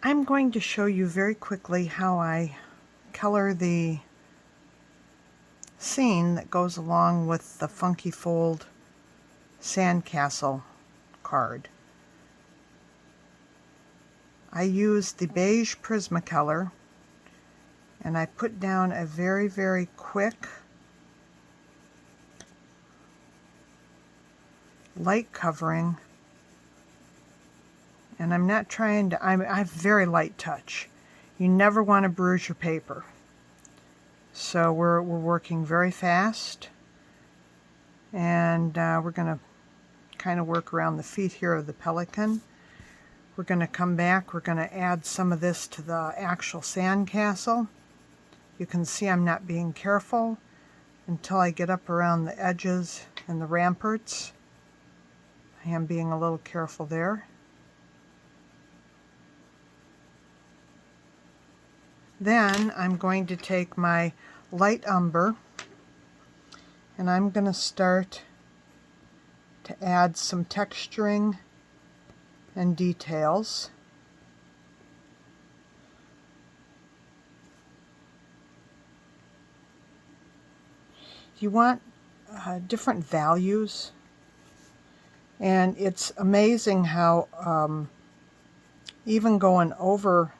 I'm going to show you very quickly how I color the scene that goes along with the Funky Fold Sandcastle card. I use the beige Prismacolor, and I put down a very, very quick light covering, and I'm not trying to, I have very light touch. You never want to bruise your paper. So we're working very fast, and we're going to kind of work around the feet here of the pelican. We're going to come back, we're going to add some of this to the actual sandcastle. You can see I'm not being careful until I get up around the edges and the ramparts. I am being a little careful there. Then I'm going to take my light umber and I'm going to start to add some texturing and details. You want different values, and it's amazing how even going over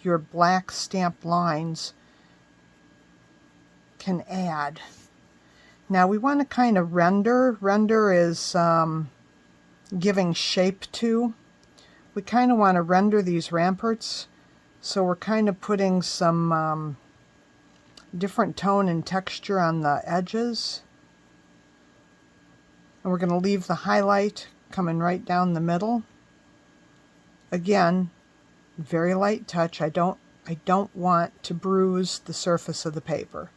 your black stamped lines can add. Now we want to kind of render. Render is giving shape to. We kind of want to render these ramparts, so we're kind of putting some different tone and texture on the edges. And we're going to leave the highlight coming right down the middle. Again, very light touch. I don't want to bruise the surface of the paper.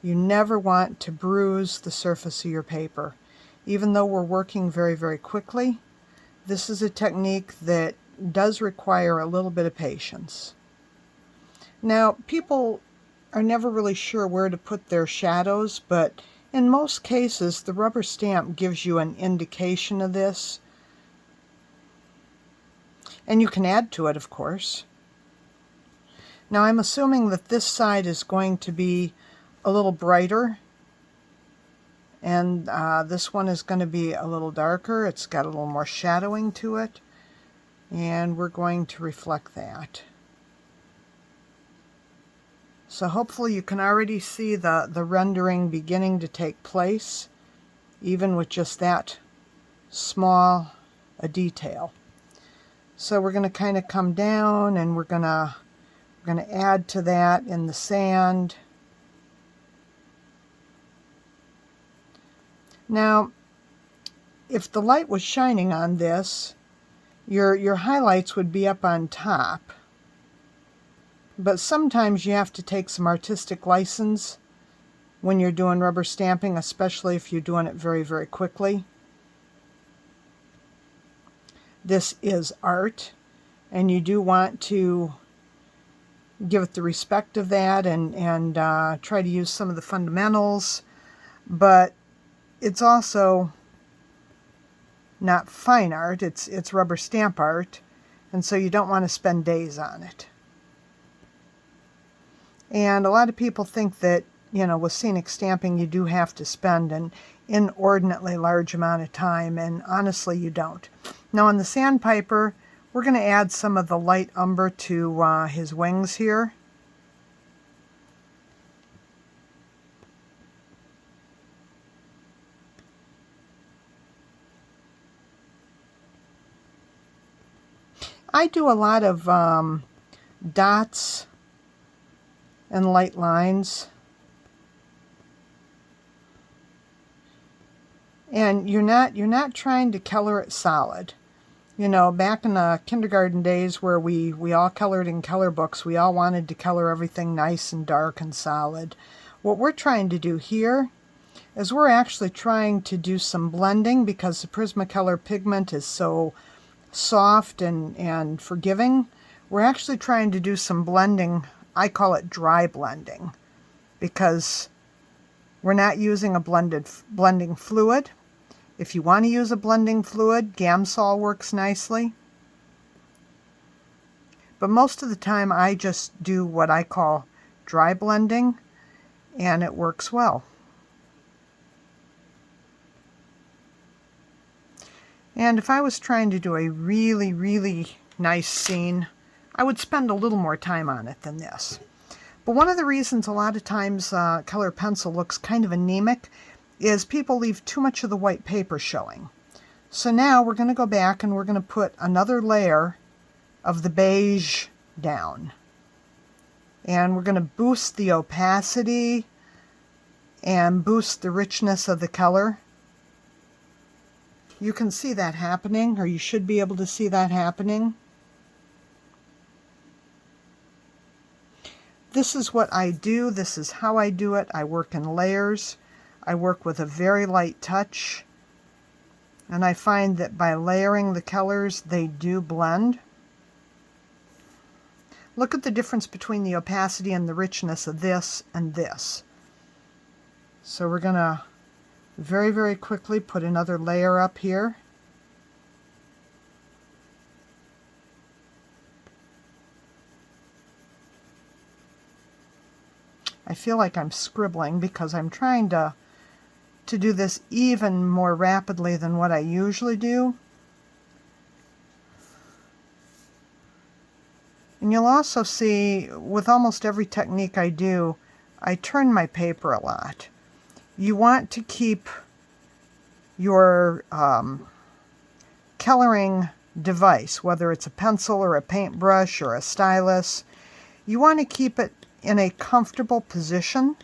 You never want to bruise the surface of your paper. Even though we're working very, very quickly, this is a technique that does require a little bit of patience. Now, people are never really sure where to put their shadows, but in most cases, the rubber stamp gives you an indication of this. And you can add to it, of course. Now, I'm assuming that this side is going to be a little brighter, and this one is going to be a little darker. It's got a little more shadowing to it, and we're going to reflect that. So hopefully you can already see the rendering beginning to take place, even with just that small a detail. So we're going to kind of come down, and we're going to add to that in the sand. Now, if the light was shining on this, your highlights would be up on top. But sometimes you have to take some artistic license when you're doing rubber stamping, especially if you're doing it very, very quickly. This is art, and you do want to give it the respect of that and try to use some of the fundamentals, but it's also not fine art, it's rubber stamp art, and so you don't want to spend days on it. And a lot of people think that, you know, with scenic stamping you do have to spend an inordinately large amount of time, and honestly you don't. Now on the sandpiper, we're going to add some of the light umber to his wings here. I do a lot of dots and light lines. And you're not trying to color it solid. You know, back in the kindergarten days where we all colored in color books, we all wanted to color everything nice and dark and solid. What we're trying to do here is we're actually trying to do some blending, because the Prismacolor pigment is so soft and forgiving. We're actually trying to do some blending. I call it dry blending, because we're not using a blending fluid. If you want to use a blending fluid, Gamsol works nicely. But most of the time I just do what I call dry blending, and it works well. And if I was trying to do a really, really nice scene, I would spend a little more time on it than this. But one of the reasons a lot of times color pencil looks kind of anemic is people leave too much of the white paper showing. So now we're going to go back and we're going to put another layer of the beige down. And we're going to boost the opacity and boost the richness of the color. You can see that happening, or you should be able to see that happening. This is what I do. This is how I do it. I work in layers. I work with a very light touch. And I find that by layering the colors, they do blend. Look at the difference between the opacity and the richness of this and this. So we're going to very, very quickly put another layer up here. I feel like I'm scribbling because I'm trying to do this even more rapidly than what I usually do. And you'll also see with almost every technique I do, I turn my paper a lot. You want to keep your coloring device, whether it's a pencil or a paintbrush or a stylus, you want to keep it in a comfortable position.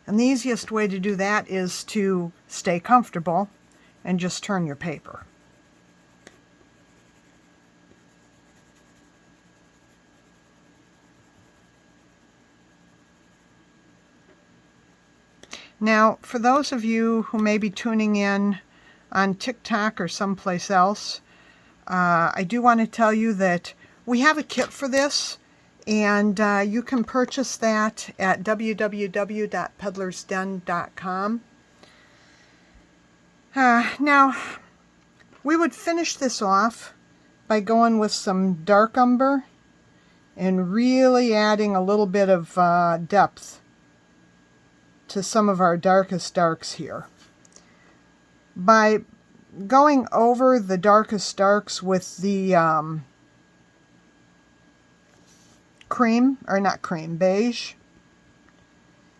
And the easiest way to do that is to stay comfortable and just turn your paper. Now, for those of you who may be tuning in on TikTok or someplace else, I do want to tell you that we have a kit for this, and you can purchase that at www.peddlersden.com. Now, we would finish this off by going with some dark umber and really adding a little bit of depth to some of our darkest darks here. By going over the darkest darks with the beige,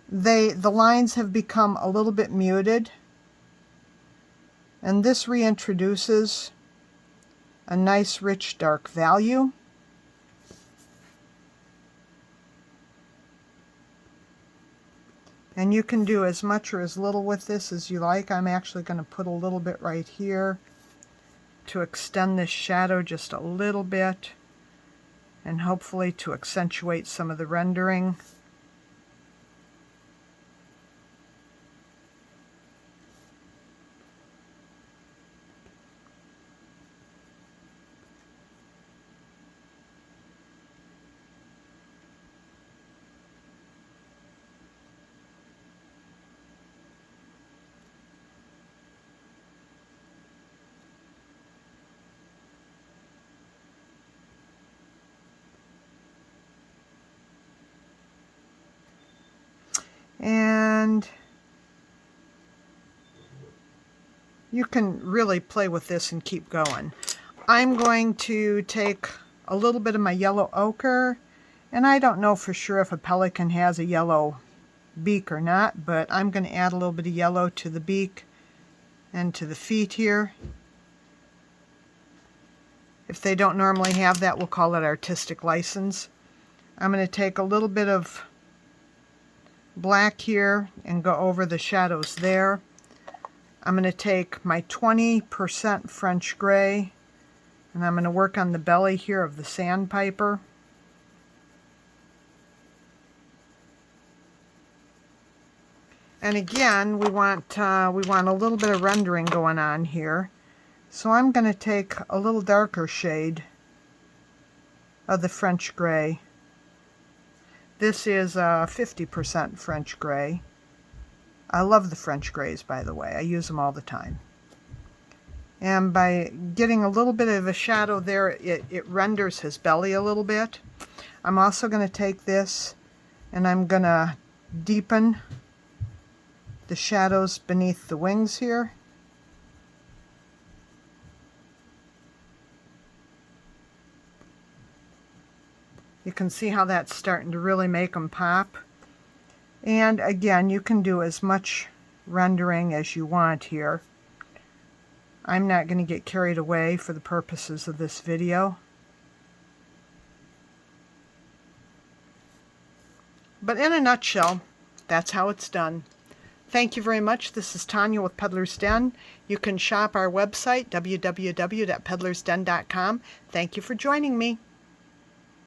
the lines have become a little bit muted, and this reintroduces a nice rich dark value. And you can do as much or as little with this as you like. I'm actually going to put a little bit right here to extend this shadow just a little bit, and hopefully to accentuate some of the rendering. And you can really play with this and keep going. I'm going to take a little bit of my yellow ochre, and I don't know for sure if a pelican has a yellow beak or not, but I'm going to add a little bit of yellow to the beak and to the feet here. If they don't normally have that, we'll call it artistic license. I'm going to take a little bit of black here and go over the shadows there. I'm going to take my 20% French gray, and I'm going to work on the belly here of the sandpiper. And again, we want a little bit of rendering going on here. So I'm going to take a little darker shade of the French gray. This is 50% French gray. I love the French grays, by the way. I use them all the time. And by getting a little bit of a shadow there, it renders his belly a little bit. I'm also going to take this and I'm going to deepen the shadows beneath the wings here. You can see how that's starting to really make them pop. And again, you can do as much rendering as you want here. I'm not going to get carried away for the purposes of this video. But in a nutshell, that's how it's done. Thank you very much. This is Tanya with Peddler's Den. You can shop our website, www.peddlersden.com. Thank you for joining me.